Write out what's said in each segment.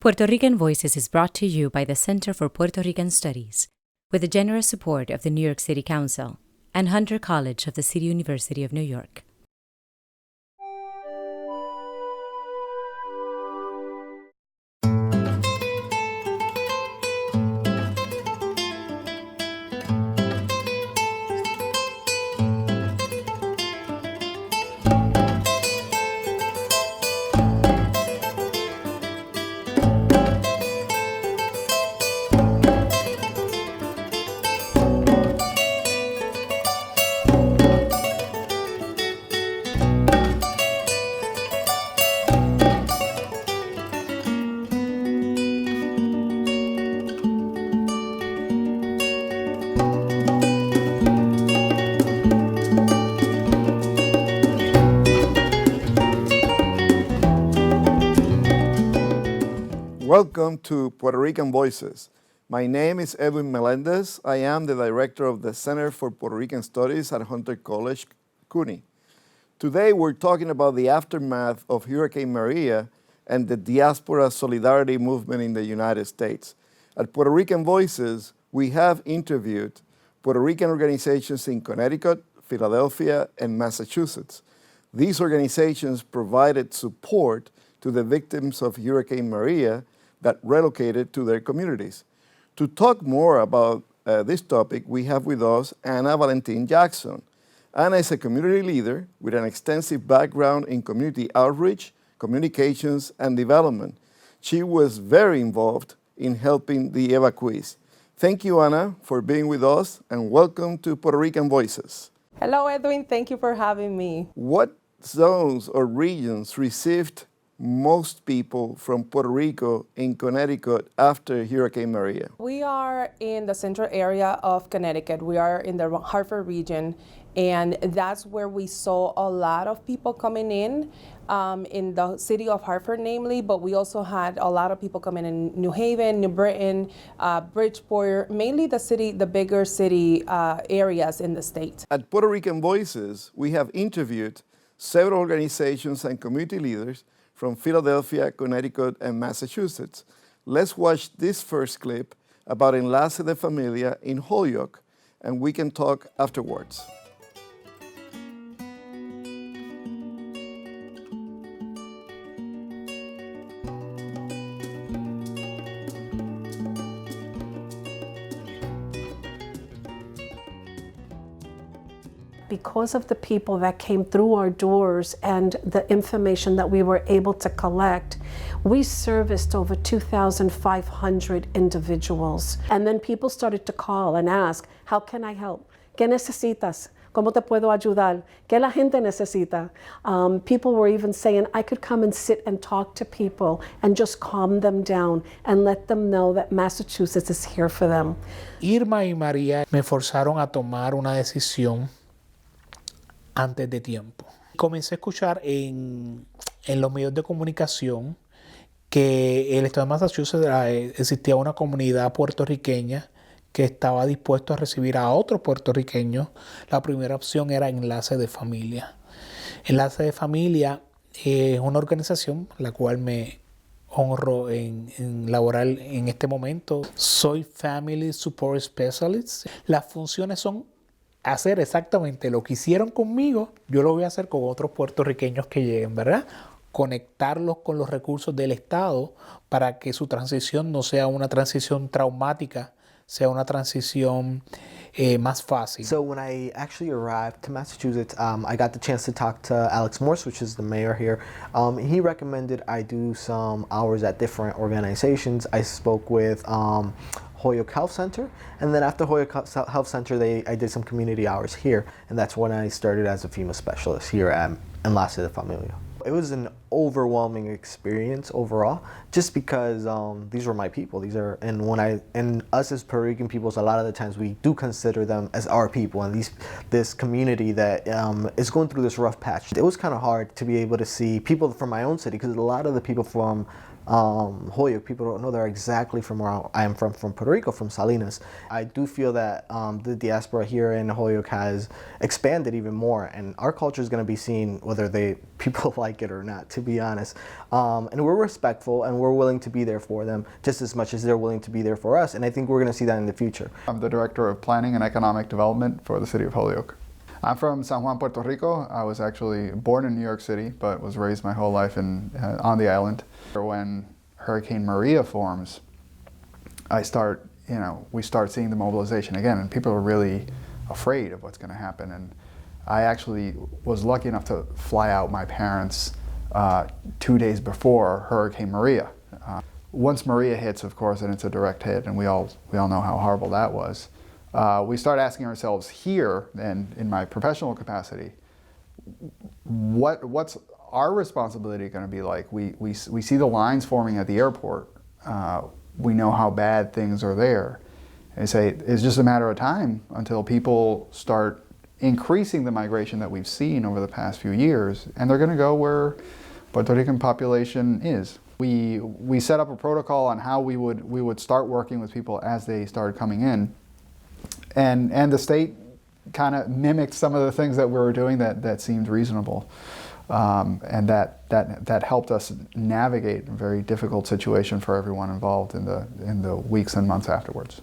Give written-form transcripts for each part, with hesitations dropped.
Puerto Rican Voices is brought to you by the Center for Puerto Rican Studies, with the generous support of the New York City Council and Hunter College of the City University of New York. Welcome to Puerto Rican Voices. My name is Edwin Melendez. I am the director of the Center for Puerto Rican Studies at Hunter College, CUNY. Today we're talking about the aftermath of Hurricane Maria and the Diaspora solidarity movement in the United States. At Puerto Rican Voices, we have interviewed Puerto Rican organizations in Connecticut, Philadelphia, and Massachusetts. These organizations provided support to the victims of Hurricane Maria that relocated to their communities. To talk more about this topic, we have with us Ana Valentin Jackson. Ana is a community leader with an extensive background in community outreach, communications, and development. She was very involved in helping the evacuees. Thank you, Ana, for being with us, and welcome to Puerto Rican Voices. Hello, Edwin. Thank you for having me. What zones or regions received most people from Puerto Rico in Connecticut after Hurricane Maria? We are in the central area of Connecticut. We are in the Hartford region, and that's where we saw a lot of people coming in the city of Hartford, namely, but we also had a lot of people coming in New Haven, New Britain, Bridgeport, mainly the bigger city areas in the state. At Puerto Rican Voices, we have interviewed several organizations and community leaders from Philadelphia, Connecticut, and Massachusetts. Let's watch this first clip about Enlace de Familia in Holyoke, and we can talk afterwards. Because of the people that came through our doors and the information that we were able to collect, we serviced over 2,500 individuals. And then people started to call and ask, how can I help? ¿Qué necesitas? ¿Cómo te puedo ayudar? ¿Qué la gente necesita? People were even saying, I could come and sit and talk to people and just calm them down and let them know that Massachusetts is here for them. Irma y María me forzaron a tomar una decisión antes de tiempo. Comencé a escuchar en los medios de comunicación que el estado de Massachusetts existía una comunidad puertorriqueña que estaba dispuesto a recibir a otros puertorriqueños. La primera opción era Enlace de Familia. Enlace de Familia es una organización la cual me honro en laborar en este momento. Soy Family Support Specialist. Las funciones son hacer exactamente lo que hicieron conmigo, yo lo voy a hacer con otros puertorriqueños que lleguen, ¿verdad? Conectarlos con los recursos del Estado para que su transición no sea una transición traumática, sea una transición más fácil. So when I actually arrived to Massachusetts, I got the chance to talk to Alex Morse, which is the mayor here. He recommended I do some hours at different organizations. I spoke with Holyoke Health Center, and then after Holyoke Health Center, I did some community hours here, and that's when I started as a female specialist here at Enlace de Familia. It was an overwhelming experience overall, just because these were my people. And us as Puerto Rican peoples, a lot of the times we do consider them as our people, and this community that is going through this rough patch. It was kind of hard to be able to see people from my own city, because a lot of the people from Holyoke. People don't know they're exactly from where I am from Puerto Rico, from Salinas. I do feel that the diaspora here in Holyoke has expanded even more, and our culture is going to be seen whether people like it or not, to be honest. And we're respectful, and we're willing to be there for them just as much as they're willing to be there for us, and I think we're going to see that in the future. I'm the Director of Planning and Economic Development for the City of Holyoke. I'm from San Juan, Puerto Rico. I was actually born in New York City, but was raised my whole life on the island. When Hurricane Maria forms, we start seeing the mobilization again, and people are really afraid of what's going to happen. And I actually was lucky enough to fly out my parents 2 days before Hurricane Maria. Once Maria hits, of course, and it's a direct hit, and we all know how horrible that was. We start asking ourselves here, and in my professional capacity, what's our responsibility going to be like? We see the lines forming at the airport. We know how bad things are there. And we say it's just a matter of time until people start increasing the migration that we've seen over the past few years, and they're going to go where Puerto Rican population is. We set up a protocol on how we would start working with people as they started coming in. And the state kind of mimicked some of the things that we were doing that seemed reasonable, and that helped us navigate a very difficult situation for everyone involved in the weeks and months afterwards.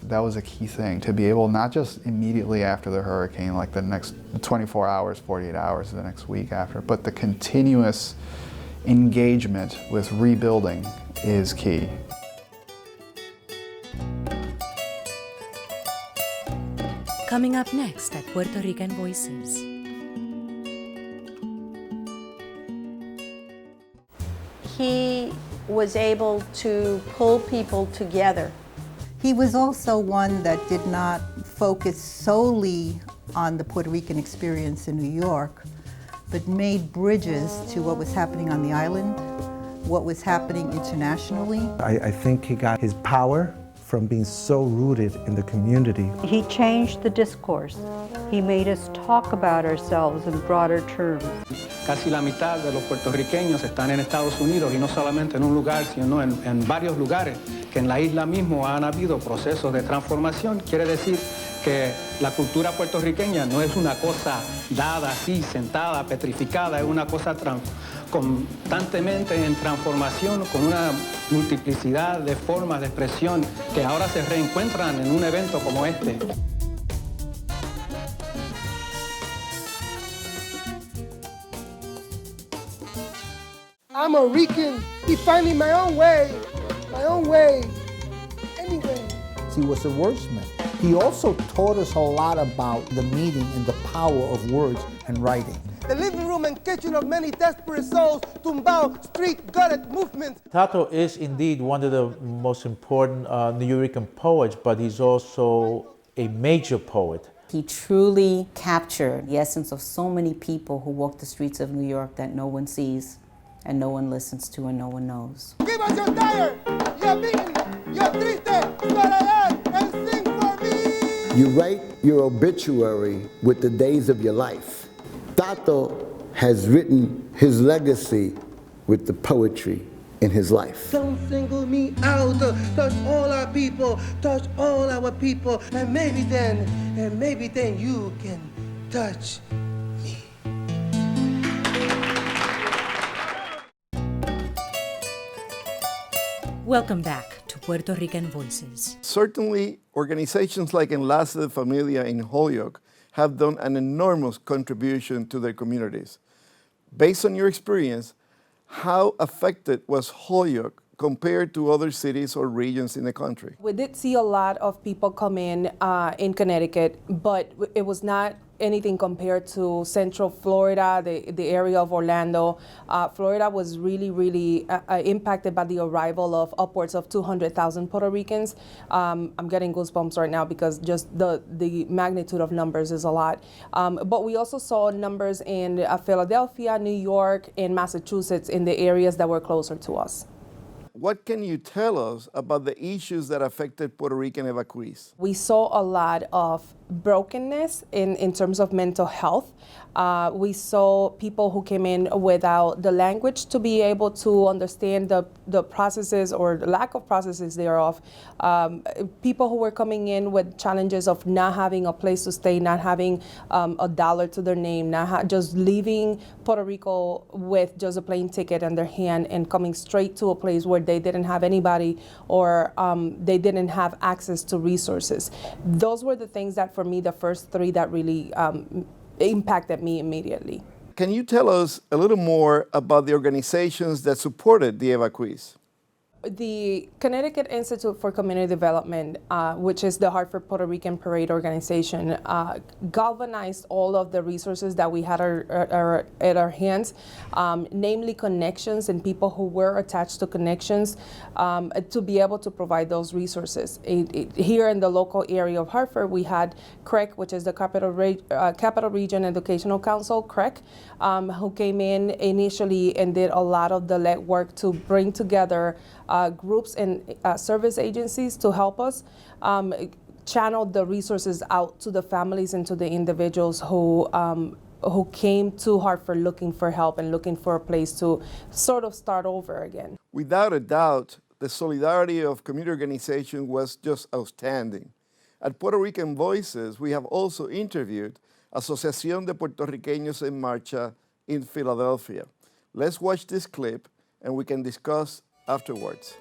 That was a key thing, to be able not just immediately after the hurricane, like the next 24 hours, 48 hours, the next week after, but the continuous engagement with rebuilding is key. Coming up next at Puerto Rican Voices. He was able to pull people together. He was also one that did not focus solely on the Puerto Rican experience in New York, but made bridges to what was happening on the island, what was happening internationally. I think he got his power from being so rooted in the community. He changed the discourse. He made us talk about ourselves in broader terms. Casi la mitad de los puertorriqueños están en Estados Unidos, y no solamente en un lugar, sino en varios lugares, que en la isla mismo han habido procesos de transformación. Quiere decir que la cultura puertorriqueña no es una cosa dada así, sentada, petrificada, es una cosa constantemente en transformación, con una multiplicidad de formas de expresión que ahora se reencuentran en un evento como este. I'm a Rican, defining my own way, anyway. He was a wordsmith. He also taught us a lot about the meaning and the power of words and writing. The living room and kitchen of many desperate souls, tumbao, street, gutted movements. Tato is indeed one of the most important New Yorker poets, but he's also a major poet. He truly captured the essence of so many people who walk the streets of New York that no one sees, and no one listens to, and no one knows. Give us your tired, your beaten, your triste, soledad, and sing for me. You write your obituary with the days of your life. Tato has written his legacy with the poetry in his life. Don't single me out, touch all our people, touch all our people, and maybe then you can touch me. Welcome back to Puerto Rican Voices. Certainly, organizations like Enlace de Familia in Holyoke have done an enormous contribution to their communities. Based on your experience, how affected was Holyoke compared to other cities or regions in the country? We did see a lot of people come in Connecticut, but it was not anything compared to Central Florida, the area of Orlando. Florida was really impacted by the arrival of upwards of 200,000 Puerto Ricans. I'm getting goosebumps right now because just the magnitude of numbers is a lot. But we also saw numbers in Philadelphia, New York, and Massachusetts, in the areas that were closer to us. What can you tell us about the issues that affected Puerto Rican evacuees? We saw a lot of brokenness in terms of mental health. We saw people who came in without the language to be able to understand the processes or the lack of processes thereof. People who were coming in with challenges of not having a place to stay, not having $1 to their name, just leaving Puerto Rico with just a plane ticket in their hand and coming straight to a place where they didn't have anybody or they didn't have access to resources. Those were the things that, for me, the first three that really impacted me immediately. Can you tell us a little more about the organizations that supported the evacuees? The Connecticut Institute for Community Development, which is the Hartford Puerto Rican Parade organization, galvanized all of the resources that we had at our hands, namely connections and people who were attached to connections, to be able to provide those resources. Here in the local area of Hartford, we had CREC, which is the Capital Region Educational Council, CREC, who came in initially and did a lot of the legwork to bring together groups and service agencies to help us channel the resources out to the families and to the individuals who came to Hartford looking for help and looking for a place to sort of start over again. Without a doubt, the solidarity of community organizations was just outstanding. At Puerto Rican Voices, we have also interviewed Asociación de Puertorriqueños en Marcha in Philadelphia. Let's watch this clip and we can discuss afterwards.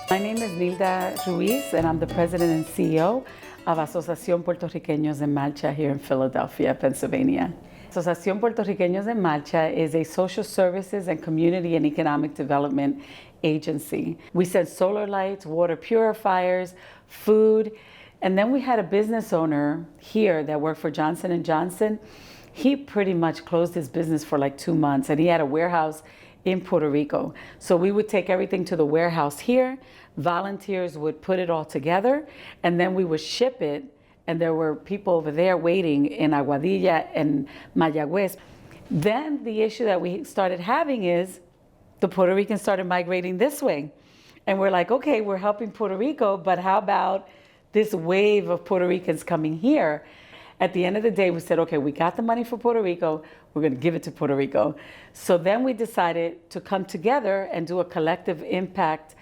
My name is Nilda Ruiz, and I'm the president and CEO of Asociación Puertorriqueños en Marcha here in Philadelphia, Pennsylvania. Asociación Puertorriqueños en Marcha is a social services and community and economic development agency. We send solar lights, water purifiers, food, and then we had a business owner here that worked for Johnson & Johnson. He pretty much closed his business for like 2 months, and he had a warehouse in Puerto Rico. So we would take everything to the warehouse here, volunteers would put it all together, and then we would ship it, and there were people over there waiting in Aguadilla and Mayagüez. Then the issue that we started having is the Puerto Ricans started migrating this way. And we're like, okay, we're helping Puerto Rico, but how about this wave of Puerto Ricans coming here? At the end of the day, we said, okay, we got the money for Puerto Rico, we're gonna give it to Puerto Rico. So then we decided to come together and do a collective impact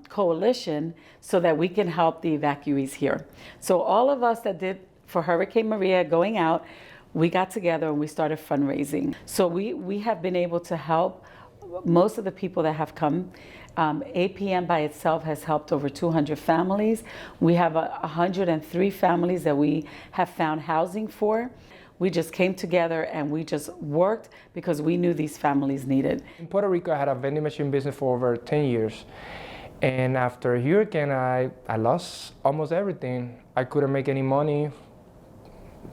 coalition so that we can help the evacuees here. So all of us that did for Hurricane Maria going out, we got together and we started fundraising. So we have been able to help most of the people that have come. APM by itself has helped over 200 families. We have 103 families that we have found housing for. We just came together and we just worked because we knew these families needed. In Puerto Rico, I had a vending machine business for over 10 years. And after a hurricane, I lost almost everything. I couldn't make any money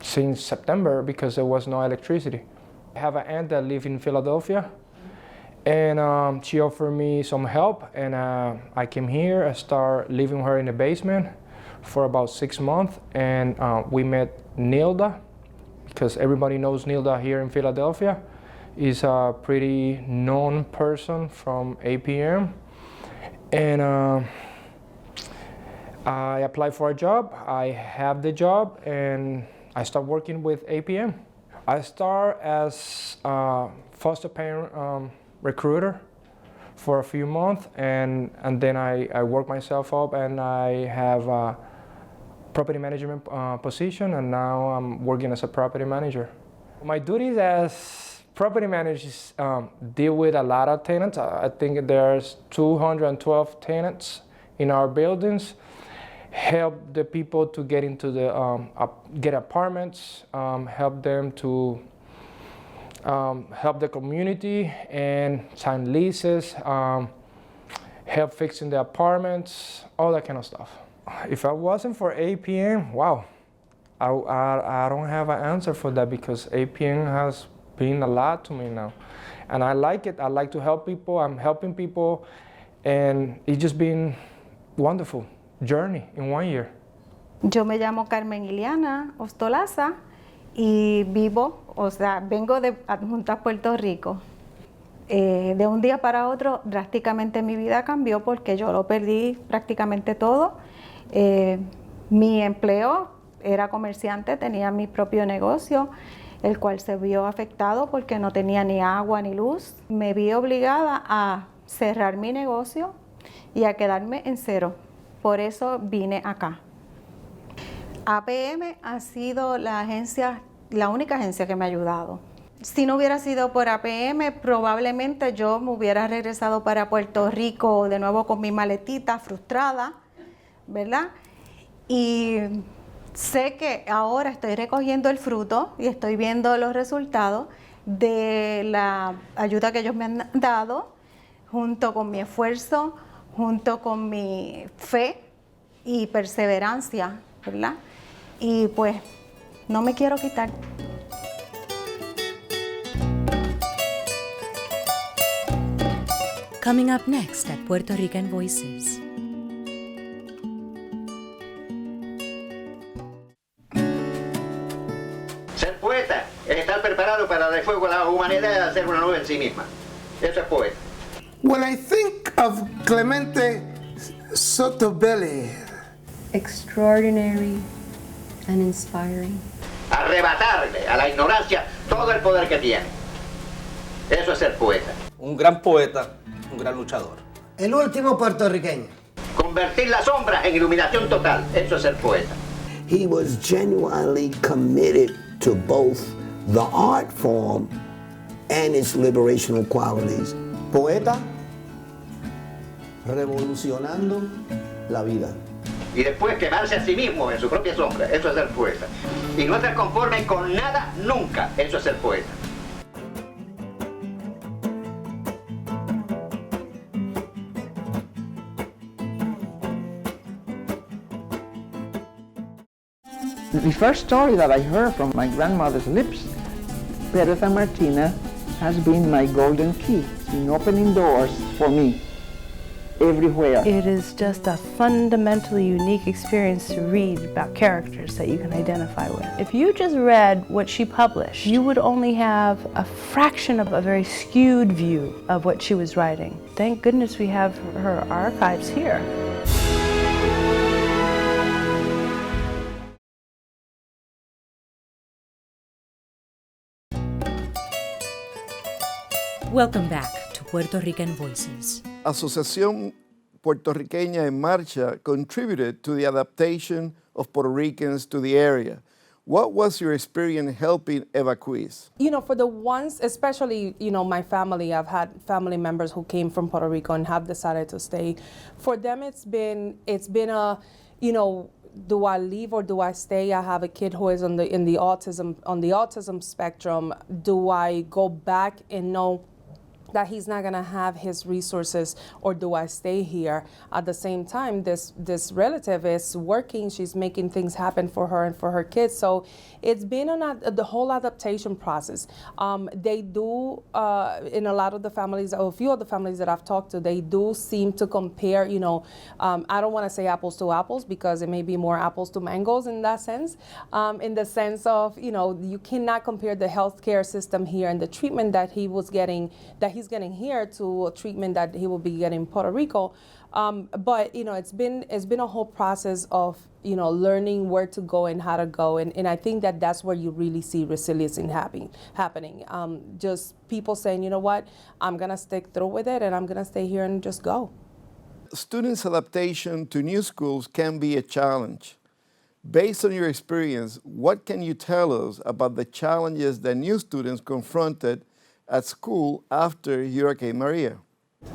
since September because there was no electricity. I have an aunt that lives in Philadelphia. And she offered me some help, and I came here. I started living with her in the basement for about 6 months, and we met Nilda, because everybody knows Nilda here in Philadelphia. Is a pretty known person from APM, and I applied for a job. I have the job, and I start working with APM. I start as a foster parent recruiter for a few months, and then I work myself up, and I have a property management position, and now I'm working as a property manager. My duties as property manager is deal with a lot of tenants. I think there's 212 tenants in our buildings. Help the people to get into the get apartments, help them to help the community and sign leases, help fixing the apartments, all that kind of stuff. If I wasn't for APM, wow, I don't have an answer for that, because APM has been a lot to me now. And I like it. I like to help people. I'm helping people, and it's just been wonderful journey in 1 year. Yo me llamo Carmen Iliana Ostolaza y vivo, vengo de Adjuntas, Puerto Rico. De un día para otro, drásticamente mi vida cambió porque yo lo perdí prácticamente todo. Mi empleo era comerciante, tenía mi propio negocio, el cual se vio afectado porque no tenía ni agua ni luz. Me vi obligada a cerrar mi negocio y a quedarme en cero. Por eso vine acá. APM ha sido la única agencia que me ha ayudado. Si no hubiera sido por APM, probablemente yo me hubiera regresado para Puerto Rico de nuevo con mi maletita frustrada, ¿verdad? Y sé que ahora estoy recogiendo el fruto y estoy viendo los resultados de la ayuda que ellos me han dado, junto con mi esfuerzo, junto con mi fe y perseverancia, ¿verdad? Y pues no me quiero quitar. Coming up next at Puerto Rican Voices. Ser poeta es estar preparado para dar fuego a la humanidad y hacer una nube en sí misma. Eso es poeta. When I think of Clemente Sotobelli, extraordinary and inspiring. Arrebatarle a la ignorancia todo el poder que tiene. Eso es ser poeta. Un gran poeta, un gran luchador. el último puertorriqueño. Convertir la sombra en iluminación total. Eso es ser poeta. He was genuinely committed to both the art form and its liberational qualities. Poeta revolucionando la vida. Y después quemarse a sí mismo en su propia sombra. Eso es ser poeta. Y no estar conforme con nada nunca. Eso es ser poeta. The first story that I heard from my grandmother's lips, Bertha Martina, has been my golden key in opening doors for me everywhere. It is just a fundamentally unique experience to read about characters that you can identify with. If you just read what she published, you would only have a fraction of a very skewed view of what she was writing. Thank goodness we have her archives here. Welcome back to Puerto Rican Voices. Asociación Puertorriqueña en Marcha contributed to the adaptation of Puerto Ricans to the area. What was your experience helping evacuees? You know, for the ones, especially, you know, my family, I've had family members who came from Puerto Rico and have decided to stay. For them, it's been a, you know, do I leave or do I stay? I have a kid who is on the autism spectrum. Do I go back and know that he's not gonna have his resources, or do I stay here? At the same time, this relative is working, she's making things happen for her and for her kids. So it's been the whole adaptation process. They do, in a lot of the families, or a few of the families that I've talked to, they do seem to compare, you know, I don't wanna say apples to apples because it may be more apples to mangoes in that sense, in the sense of, you know, you cannot compare the healthcare system here and the treatment that he's getting here to a treatment that he will be getting in Puerto Rico. But you know, it's been a whole process of, you know, learning where to go and how to go, and I think that that's where you really see resilience happening. Just people saying, you know what, I'm gonna stick through with it, and I'm gonna stay here and just go. Students' adaptation to new schools can be a challenge. Based on your experience, what can you tell us about the challenges that new students confronted at school after Hurricane Maria?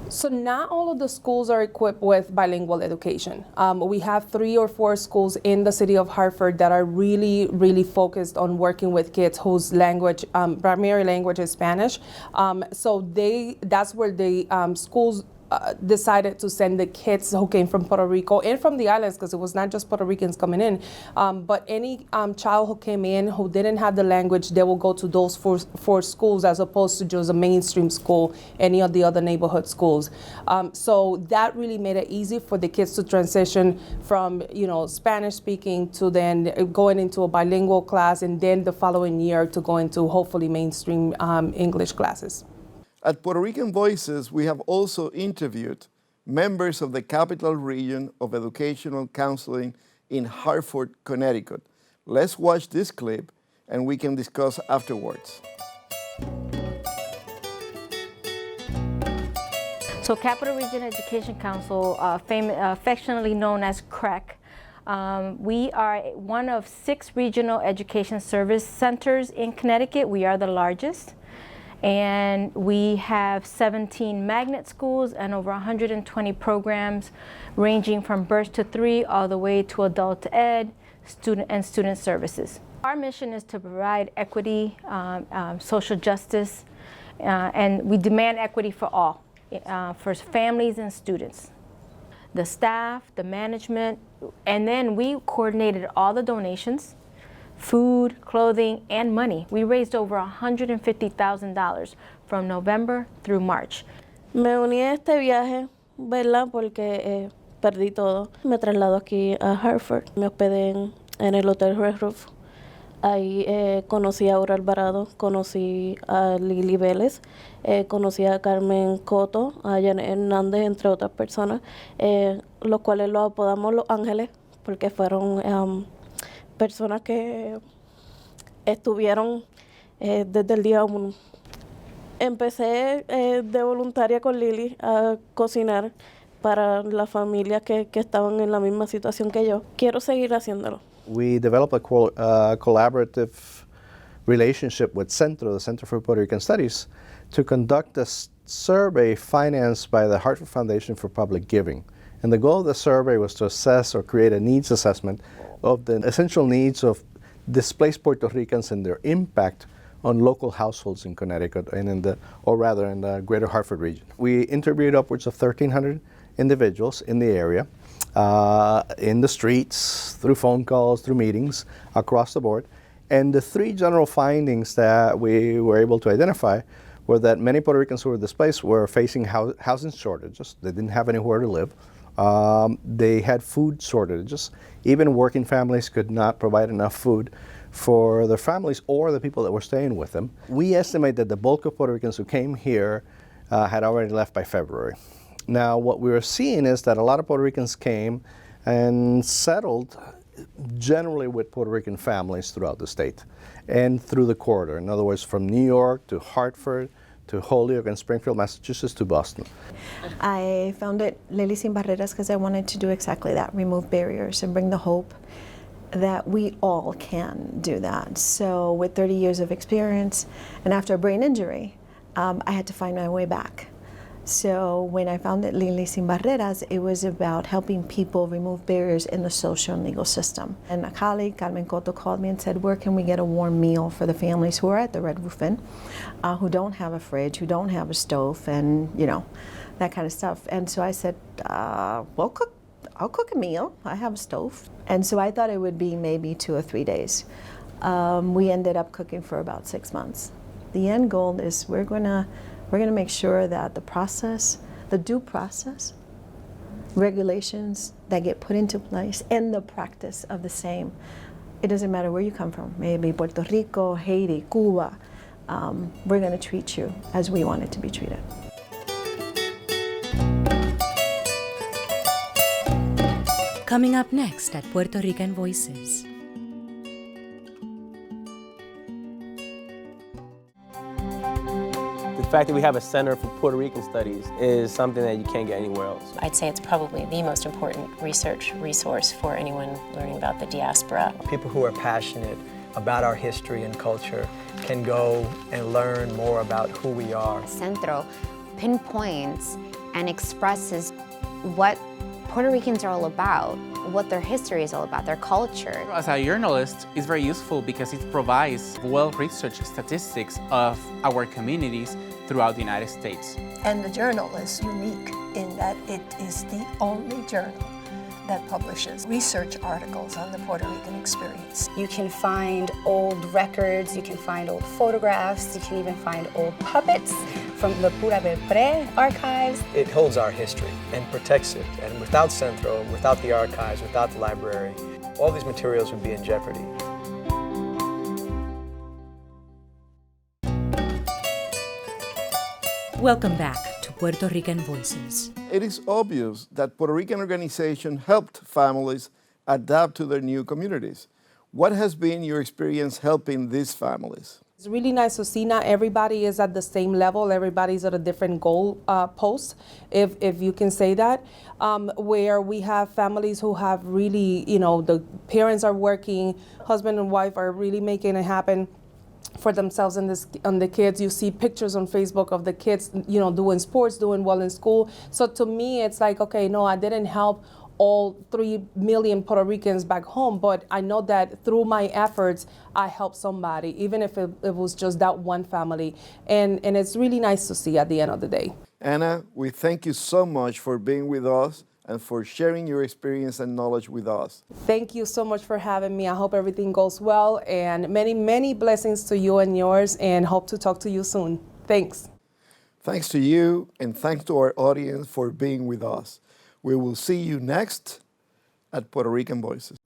So not all of the schools are equipped with bilingual education. We have 3 or 4 schools in the city of Hartford that are really, really focused on working with kids whose language, primary language is Spanish. So that's where the schools decided to send the kids who came from Puerto Rico and from the islands, because it was not just Puerto Ricans coming in, but any child who came in who didn't have the language, they will go to those four schools as opposed to just a mainstream school, any of the other neighborhood schools. So that really made it easy for the kids to transition from, you know, Spanish speaking to then going into a bilingual class, and then the following year to go into hopefully mainstream English classes. At Puerto Rican Voices, we have also interviewed members of the Capital Region of Educational Counseling in Hartford, Connecticut. Let's watch this clip and we can discuss afterwards. So Capital Region Education Council, affectionately known as CREC, we are one of 6 regional education service centers in Connecticut. We are the largest. And we have 17 magnet schools and over 120 programs ranging from birth to 3 all the way to adult ed, student services. Our mission is to provide equity, social justice, and we demand equity for all, for families and students. The staff, the management, and then we coordinated all the donations, food, clothing, and money. We raised over $150,000 from November through March. Me uní a este viaje, ¿verdad? Porque perdí todo. Me trasladó aquí a Hartford. Me hospedé en el Hotel Red Roof. Ahí conocí a Aura Alvarado, conocí a Lili Vélez, conocí a Carmen Coto, a Janet Hernández, entre otras personas, los cuales los apodamos Los Ángeles, porque fueron personas que estuvieron desde el día 1. Empecé de voluntaria con Lili a cocinar para las familias que estaban en la misma situación que yo. Quiero seguir haciéndolo. We developed a collaborative relationship with Centro, the Center for Puerto Rican Studies, to conduct a survey financed by the Hartford Foundation for Public Giving. And the goal of the survey was to assess or create a needs assessment of the essential needs of displaced Puerto Ricans and their impact on local households in Connecticut and in the greater Hartford region. We interviewed upwards of 1,300 individuals in the area, in the streets, through phone calls, through meetings, across the board. And the 3 general findings that we were able to identify were that many Puerto Ricans who were displaced were facing housing shortages. They didn't have anywhere to live. They had food shortages. Even working families could not provide enough food for their families or the people that were staying with them. We estimate that the bulk of Puerto Ricans who came here had already left by February. Now, what we were seeing is that a lot of Puerto Ricans came and settled generally with Puerto Rican families throughout the state and through the corridor. In other words, from New York to Hartford to Holyoke and Springfield, Massachusetts to Boston. I founded Lili Sin Barreras because I wanted to do exactly that, remove barriers and bring the hope that we all can do that. So with 30 years of experience and after a brain injury, I had to find my way back. So when I founded Lili Sin Barreras, it was about helping people remove barriers in the social and legal system. And a colleague, Carmen Coto, called me and said, where can we get a warm meal for the families who are at the Red Roof Inn, who don't have a fridge, who don't have a stove, and that kind of stuff. And so I said, well, I'll cook a meal. I have a stove. And so I thought it would be maybe 2 or 3 days. We ended up cooking for about 6 months. The end goal is we're gonna make sure that the process, the due process, regulations that get put into place, and the practice of the same. It doesn't matter where you come from, maybe Puerto Rico, Haiti, Cuba, we're gonna treat you as we want it to be treated. Coming up next at Puerto Rican Voices. The fact that we have a Center for Puerto Rican Studies is something that you can't get anywhere else. I'd say it's probably the most important research resource for anyone learning about the diaspora. People who are passionate about our history and culture can go and learn more about who we are. Centro pinpoints and expresses what Puerto Ricans are all about, what their history is all about, their culture. As a journalist, it's very useful because it provides well-researched statistics of our communities throughout the United States. And the journal is unique in that it is the only journal that publishes research articles on the Puerto Rican experience. You can find old records, you can find old photographs, you can even find old puppets from the Pura Belpré archives. It holds our history and protects it. And without Centro, without the archives, without the library, all these materials would be in jeopardy. Welcome back to Puerto Rican Voices. It is obvious that Puerto Rican organizations helped families adapt to their new communities. What has been your experience helping these families? It's really nice to see not everybody is at the same level. Everybody's at a different goal post, if you can say that, where we have families who have really, the parents are working, husband and wife are really making it happen for themselves and the kids. You see pictures on Facebook of the kids, doing sports, doing well in school. So to me, it's like, okay, no, I didn't help all 3 million Puerto Ricans back home, but I know that through my efforts, I helped somebody, even if it was just that one family. And it's really nice to see at the end of the day. Anna, we thank you so much for being with us and for sharing your experience and knowledge with us. Thank you so much for having me. I hope everything goes well, and many, many blessings to you and yours, and hope to talk to you soon. Thanks. Thanks to you, and thanks to our audience for being with us. We will see you next at Puerto Rican Voices.